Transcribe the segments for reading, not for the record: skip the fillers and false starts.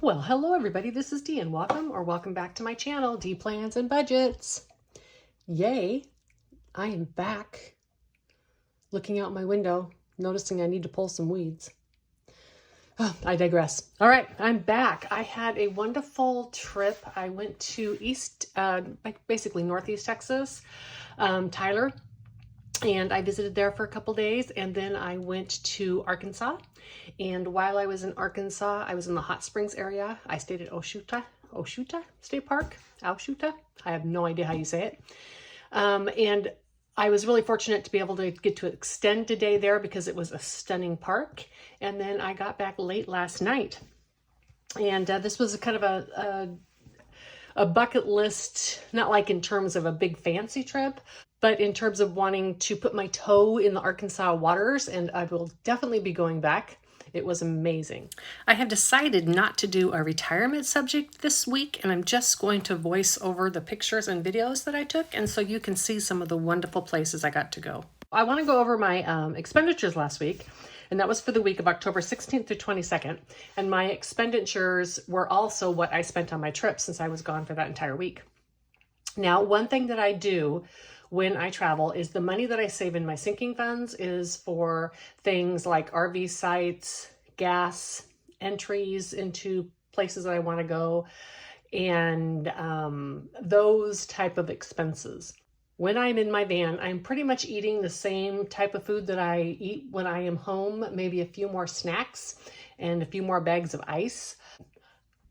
Well, hello everybody, this is Dee and welcome back to my channel, Dee Plans and Budgets. Yay, I am back looking out my window, noticing I need to pull some weeds. Oh, I digress. All right, I'm back. I had a wonderful trip. I went to basically Northeast Texas, Tyler, and I visited there for a couple days, and then I went to Arkansas. And while I was in Arkansas, I was in the hot springs area. I stayed at Oshuta State Park, Oshuta. I have no idea how you say it. And I was really fortunate to be able to get to extend a day there because it was a stunning park. And then I got back late last night. And this was kind of a bucket list, not like in terms of a big fancy trip, but in terms of wanting to put my toe in the Arkansas waters, and I will definitely be going back. It was amazing. I have decided not to do a retirement subject this week, and I'm just going to voice over the pictures and videos that I took, and so you can see some of the wonderful places I got to go. I want to go over my expenditures last week, and that was for the week of October 16th through 22nd, and my expenditures were also what I spent on my trip since I was gone for that entire week. Now, one thing that I do when I travel is the money that I save in my sinking funds is for things like RV sites, gas, entries into places that I want to go, and those type of expenses. When I'm in my van, I'm pretty much eating the same type of food that I eat when I am home, maybe a few more snacks and a few more bags of ice.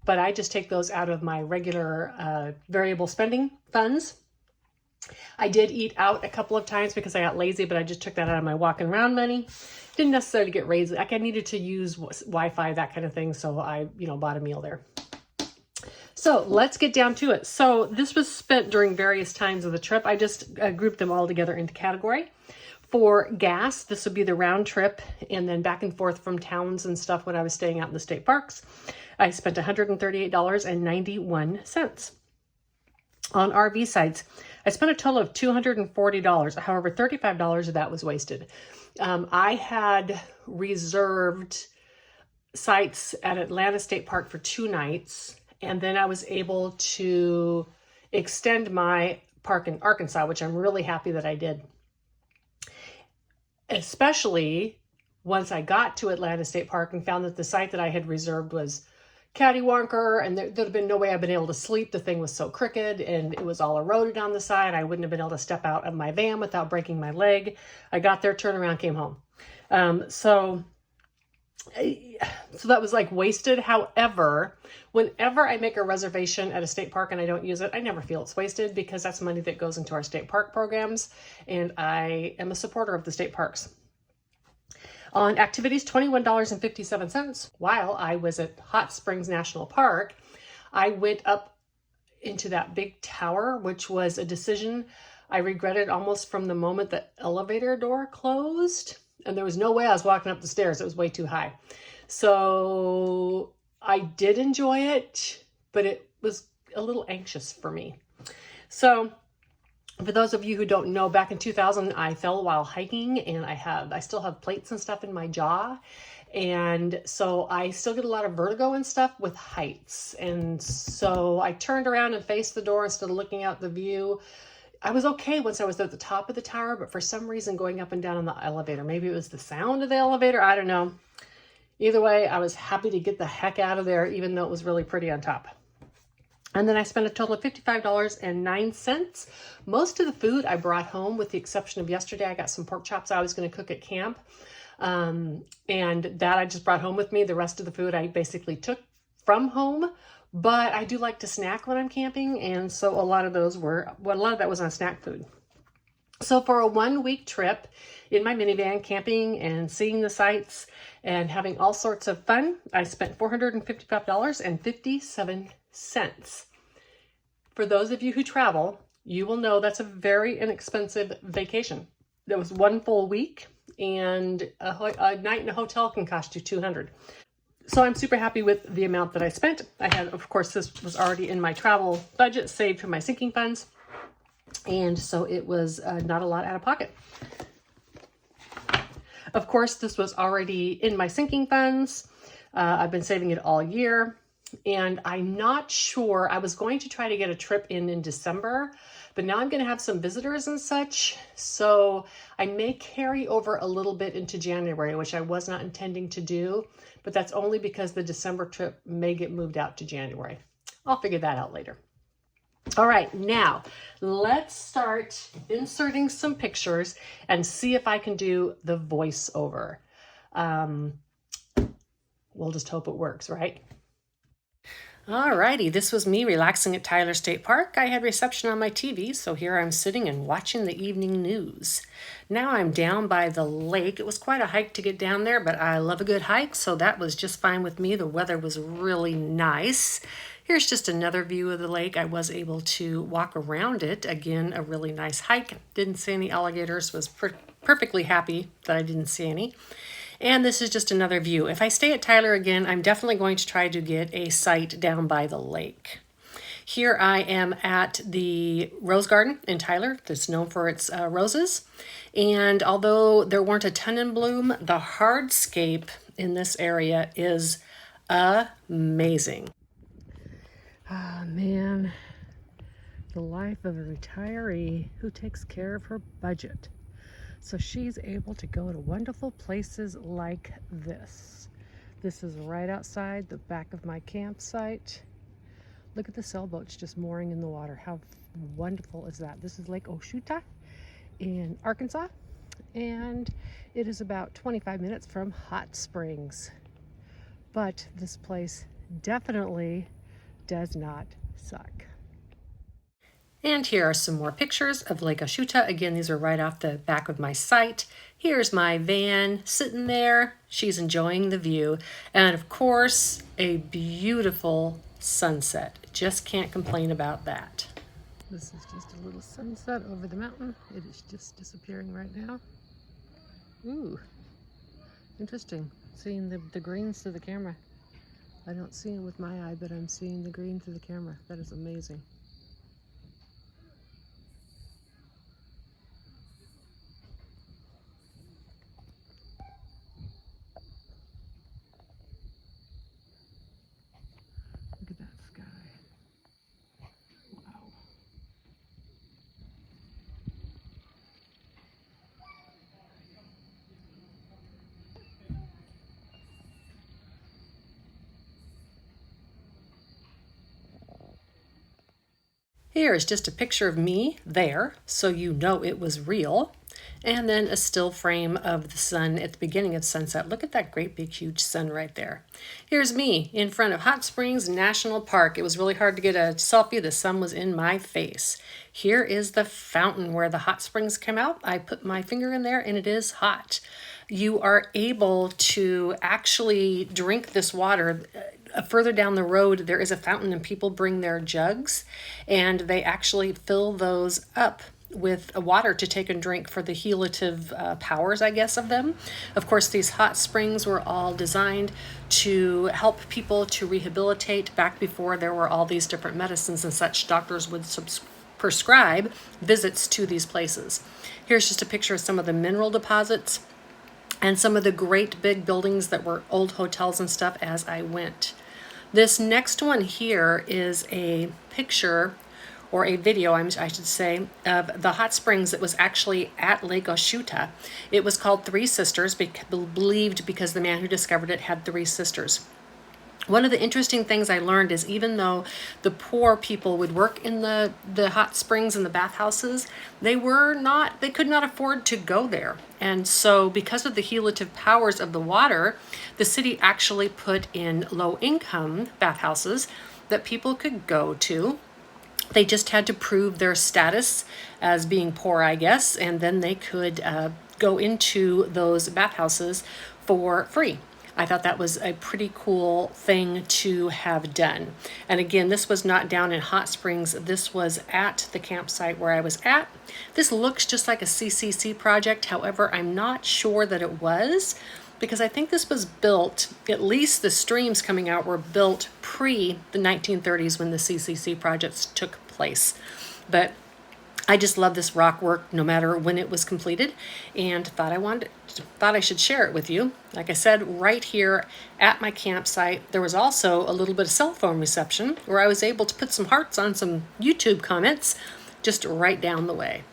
But I just take those out of my regular variable spending funds. I did eat out a couple of times because I got lazy, but I just took that out of my walking around money. Didn't necessarily get raised. Like I needed to use Wi-Fi, that kind of thing. So I, bought a meal there. So let's get down to it. So this was spent during various times of the trip. I just grouped them all together into category. For gas, this would be the round trip and then back and forth from towns and stuff when I was staying out in the state parks. I spent $138.91. On RV sites, I spent a total of $240. However, $35 of that was wasted. I had reserved sites at Atlanta State Park for 2 nights, and then I was able to extend my park in Arkansas, which I'm really happy that I did. Especially once I got to Atlanta State Park and found that the site that I had reserved was cattywonker, and there'd have been no way I'd been able to sleep. The thing was so crooked and it was all eroded on the side. I wouldn't have been able to step out of my van without breaking my leg. I got there, turned around, came home. So that was like wasted. However, whenever I make a reservation at a state park and I don't use it, I never feel it's wasted because that's money that goes into our state park programs, and I am a supporter of the state parks. On activities, $21.57. While I was at Hot Springs National Park, I went up into that big tower, which was a decision I regretted almost from the moment the elevator door closed. And there was no way I was walking up the stairs. It was way too high. So I did enjoy it, but it was a little anxious for me. So for those of you who don't know, back in 2000, I fell while hiking, and I still have plates and stuff in my jaw. And so I still get a lot of vertigo and stuff with heights. And so I turned around and faced the door instead of looking out the view. I was okay once I was at the top of the tower, but for some reason going up and down on the elevator, maybe it was the sound of the elevator, I don't know. Either way, I was happy to get the heck out of there, even though it was really pretty on top. And then I spent a total of $55.09. Most of the food I brought home, with the exception of yesterday. I got some pork chops I was going to cook at camp. And that I just brought home with me. The rest of the food I basically took from home. But I do like to snack when I'm camping. And so a lot of that was on snack food. So for a 1-week trip in my minivan, camping and seeing the sights and having all sorts of fun, I spent $455.57. For those of you who travel, you will know that's a very inexpensive vacation. There was 1 full week, and a night in a hotel can cost you $200. So I'm super happy with the amount that I spent. I had, of course, this was already in my travel budget saved from my sinking funds. And so it was not a lot out of pocket. Of course, this was already in my sinking funds. I've been saving it all year. And I'm not sure, I was going to try to get a trip in December, but now I'm going to have some visitors and such. So I may carry over a little bit into January, which I was not intending to do, but that's only because the December trip may get moved out to January. I'll figure that out later. All right, now let's start inserting some pictures and see if I can do the voiceover. We'll just hope it works, right? Alrighty, this was me relaxing at Tyler State Park. I had reception on my TV, so here I'm sitting and watching the evening news. Now I'm down by the lake. It was quite a hike to get down there, but I love a good hike, so that was just fine with me. The weather was really nice. Here's just another view of the lake. I was able to walk around it. Again, a really nice hike. Didn't see any alligators. Was perfectly happy that I didn't see any. And this is just another view. If I stay at Tyler again, I'm definitely going to try to get a site down by the lake. Here I am at the Rose Garden in Tyler that's known for its roses. And although there weren't a ton in bloom, the hardscape in this area is amazing. Ah, man, the life of a retiree who takes care of her budget. So she's able to go to wonderful places like this. This is right outside the back of my campsite. Look at the sailboats just mooring in the water. How wonderful is that? This is Lake Oshuta in Arkansas, and it is about 25 minutes from Hot Springs. But this place definitely does not suck. And here are some more pictures of Lake Oshuta. Again, these are right off the back of my site. Here's my van sitting there. She's enjoying the view. And of course, a beautiful sunset. Just can't complain about that. This is just a little sunset over the mountain. It is just disappearing right now. Ooh, interesting. Seeing the greens through the camera. I don't see them with my eye, but I'm seeing the green through the camera. That is amazing. Look at that sky. Wow. Here is just a picture of me there, so you know it was real. And then a still frame of the sun at the beginning of sunset. Look at that great big huge sun right there. Here's me in front of Hot Springs National Park. It was really hard to get a selfie. The sun was in my face. Here is the fountain where the hot springs come out. I put my finger in there and it is hot. You are able to actually drink this water. Further down the road, there is a fountain and people bring their jugs and they actually fill those up with water to take and drink for the healative powers, I guess, of them. Of course, these hot springs were all designed to help people to rehabilitate. Back before there were all these different medicines and such, doctors would prescribe visits to these places. Here's just a picture of some of the mineral deposits and some of the great big buildings that were old hotels and stuff as I went. This next one here is a picture or a video, I should say, of the hot springs that was actually at Lake Oshuta. It was called Three Sisters, believed because the man who discovered it had three sisters. One of the interesting things I learned is even though the poor people would work in the hot springs and the bathhouses, they could not afford to go there. And so because of the healative powers of the water, the city actually put in low-income bathhouses that people could go to. They just had to prove their status as being poor, I guess, and then they could go into those bathhouses for free. I thought that was a pretty cool thing to have done. And again, this was not down in Hot Springs. This was at the campsite where I was at. This looks just like a CCC project. However, I'm not sure that it was, because I think this was built, at least the streams coming out were built pre the 1930s when the CCC projects took place. But I just love this rock work no matter when it was completed, and thought I wanted thought I should share it with you. Like I said, right here at my campsite, there was also a little bit of cell phone reception where I was able to put some hearts on some YouTube comments just right down the way.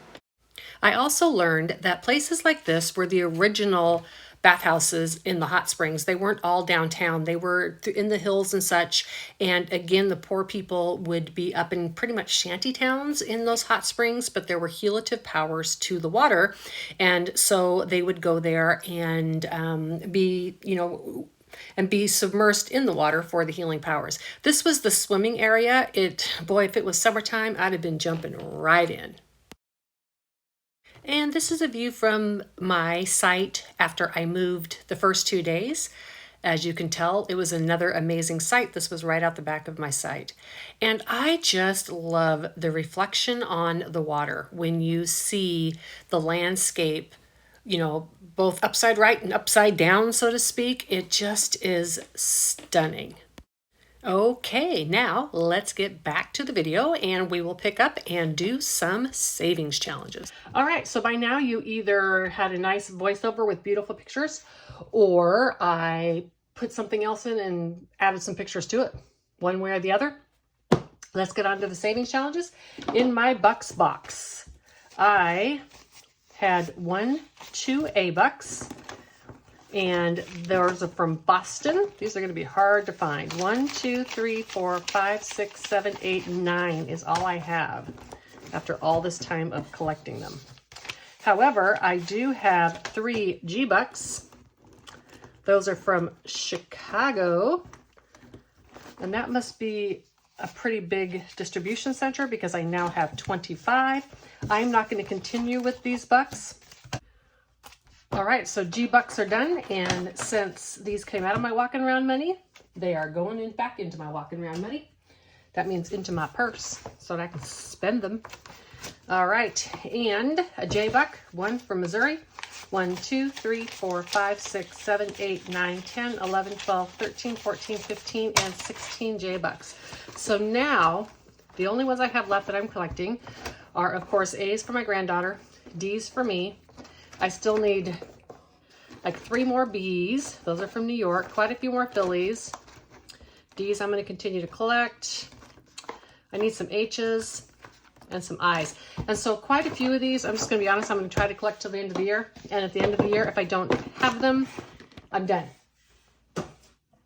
I also learned that places like this were the original bathhouses in the hot springs. They weren't all downtown. They were in the hills and such. And again, the poor people would be up in pretty much shanty towns in those hot springs, but there were healative powers to the water. And so they would go there and be submersed in the water for the healing powers. This was the swimming area. Boy, if it was summertime, I'd have been jumping right in. And this is a view from my site after I moved the first 2 days. As you can tell, it was another amazing site. This was right out the back of my site. And I just love the reflection on the water when you see the landscape, both upside right and upside down, so to speak. It just is stunning. Okay, now let's get back to the video and we will pick up and do some savings challenges. All right, so by now you either had a nice voiceover with beautiful pictures or I put something else in and added some pictures to it. One way or the other. Let's get on to the savings challenges. In my bucks box, I had 2 A-bucks. And those are from Boston. These are going to be hard to find. 1, 2, 3, 4, 5, 6, 7, 8, 9 is all I have after all this time of collecting them. However, I do have 3 G-Bucks. Those are from Chicago. And that must be a pretty big distribution center because I now have 25. I'm not going to continue with these bucks. All right, so G-Bucks are done, and since these came out of my walking around money, they are going back into my walking around money. That means into my purse so that I can spend them. All right, and a J-Buck, 1 from Missouri. 1, 2, 3, 4, 5, 6, 7, 8, 9, 10, 11, 12, 13, 14, 15, and 16 J-Bucks. So now, the only ones I have left that I'm collecting are, of course, A's for my granddaughter, D's for me. I still need like 3 more B's. Those are from New York. Quite a few more Phillies. D's I'm going to continue to collect. I need some H's and some I's. And so quite a few of these, I'm just going to be honest, I'm going to try to collect till the end of the year. And at the end of the year, if I don't have them, I'm done.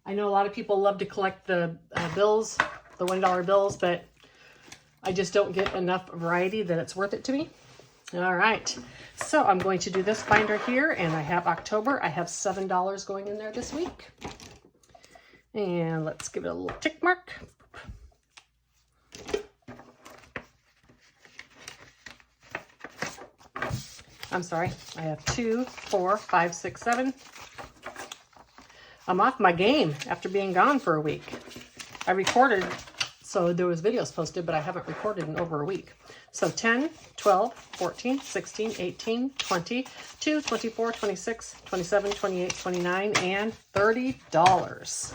I know a lot of people love to collect the bills, the $1 bills, but I just don't get enough variety that it's worth it to me. All right, so I'm going to do this binder here, and I have October. I have $7 going in there this week. And let's give it a little tick mark. I'm sorry, I have 2, 4, 5, 6, 7. I'm off my game after being gone for a week. I recorded, so there was videos posted, but I haven't recorded in over a week. So 10, 12, 14, 16, 18, 20, 22, 24, 26, 27, 28, 29, and $30.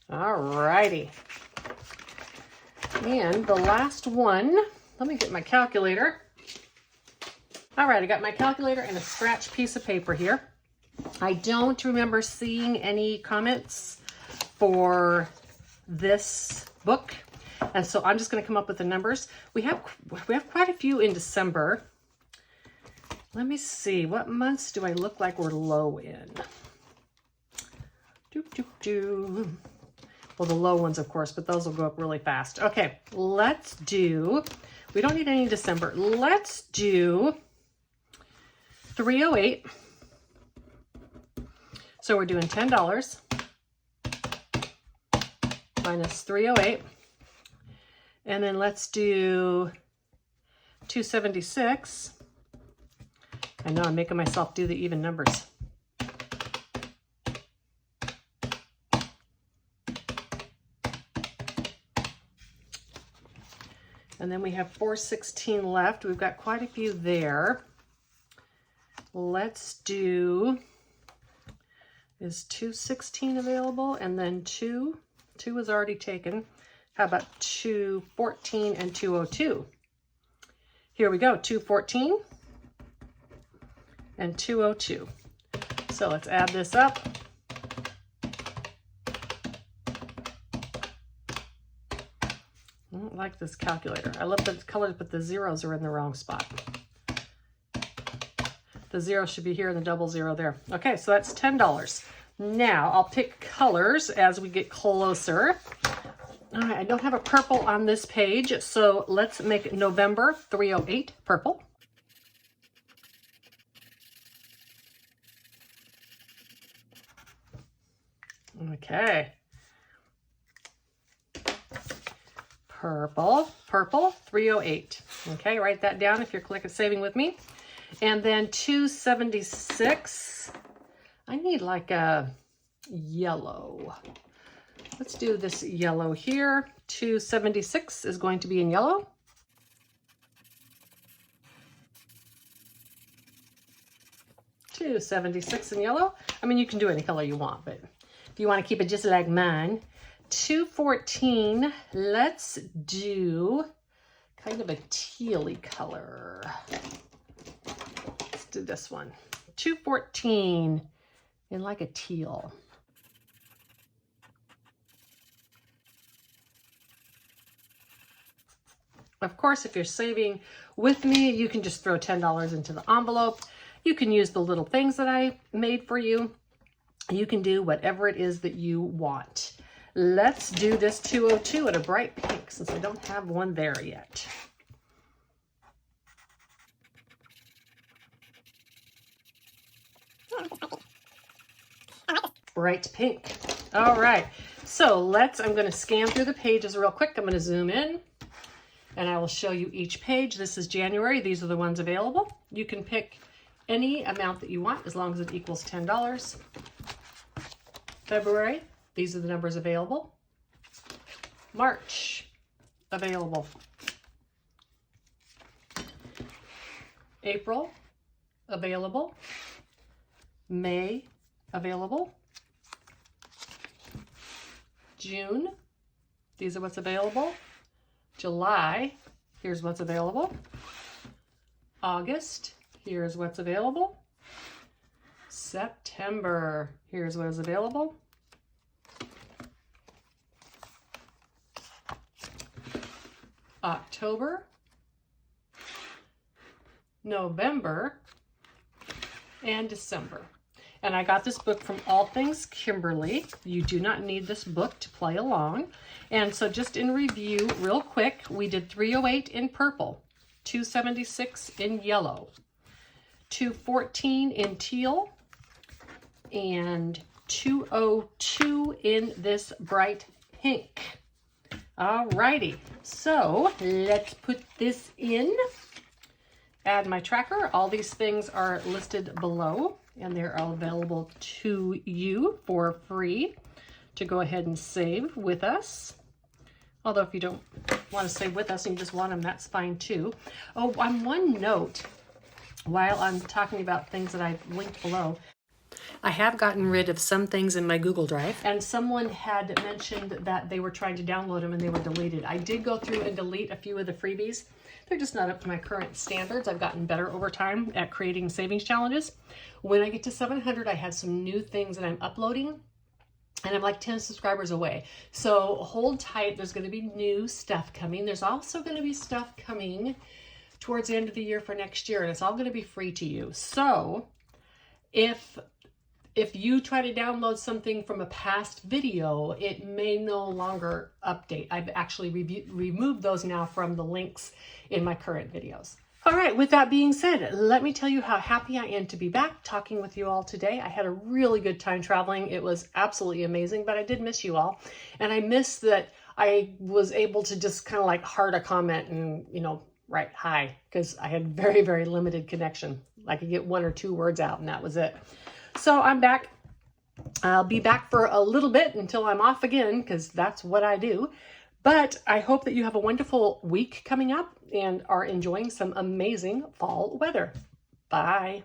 All righty. And the last one, let me get my calculator. All right, I got my calculator and a scratch piece of paper here. I don't remember seeing any comments for this book. And so I'm just going to come up with the numbers. We have quite a few in December. Let me see. What months do I look like we're low in? Well, the low ones, of course, but those will go up really fast. Okay, let's do, we don't need any in December. Let's do 308. So we're doing $10 minus 308. And then let's do 276. I know I'm making myself do the even numbers. And then we have 416 left. We've got quite a few there. Let's do, is 216 available? And then 2 is already taken. How about 214 and 202? Here we go, 214 and 202. So let's add this up. I don't like this calculator. I love the colors, but the zeros are in the wrong spot. The zero should be here and the double zero there. Okay, so that's $10. Now I'll pick colors as we get closer. All right, I don't have a purple on this page, so let's make November 308 purple. Okay. Purple 308. Okay, write that down if you're clicking saving with me. And then 276. I need like a yellow. Let's do this yellow here. 276 is going to be in yellow. $276 in yellow. I mean, you can do any color you want, but if you want to keep it just like mine. 214, let's do kind of a tealy color. Let's do this one. 214 in like a teal. Of course, if you're saving with me, you can just throw $10 into the envelope. You can use the little things that I made for you. You can do whatever it is that you want. Let's do this 202 at a bright pink since I don't have one there yet. Bright pink. All right. So I'm going to scan through the pages real quick. I'm going to zoom in and I will show you each page. This is January. These are the ones available. You can pick any amount that you want as long as it equals $10. February, these are the numbers available. March, available. April, available. May, available. June, these are what's available. July, here's what's available. August, here's what's available. September, here's what is available. October, November, and December. And I got this book from All Things Kimberly. You do not need this book to play along. And so just in review, real quick, we did 308 in purple, 276 in yellow, 214 in teal, and 202 in this bright pink. Alrighty, so let's put this in. Add my tracker. All these things are listed below and they're all available to you for free to go ahead and save with us. Although if you don't want to save with us and you just want them, that's fine too. Oh, on one note, while I'm talking about things that I've linked below, I have gotten rid of some things in my Google Drive, and someone had mentioned that they were trying to download them and they were deleted. I did go through and delete a few of the freebies. They're just not up to my current standards. I've gotten better over time at creating savings challenges. When I get to 700, I have some new things that I'm uploading, and I'm like 10 subscribers away. So hold tight. There's going to be new stuff coming. There's also going to be stuff coming towards the end of the year for next year, and it's all going to be free to you. So if you try to download something from a past video, it may no longer update. I've actually removed those now from the links in my current videos. All right, with that being said, let me tell you how happy I am to be back talking with you all today. I had a really good time traveling. It was absolutely amazing, but I did miss you all. And I miss that I was able to just kind of like heart a comment and, write hi, because I had very, very limited connection. I could get 1 or 2 words out and that was it. So I'm back. I'll be back for a little bit until I'm off again, because that's what I do. But I hope that you have a wonderful week coming up and are enjoying some amazing fall weather. Bye.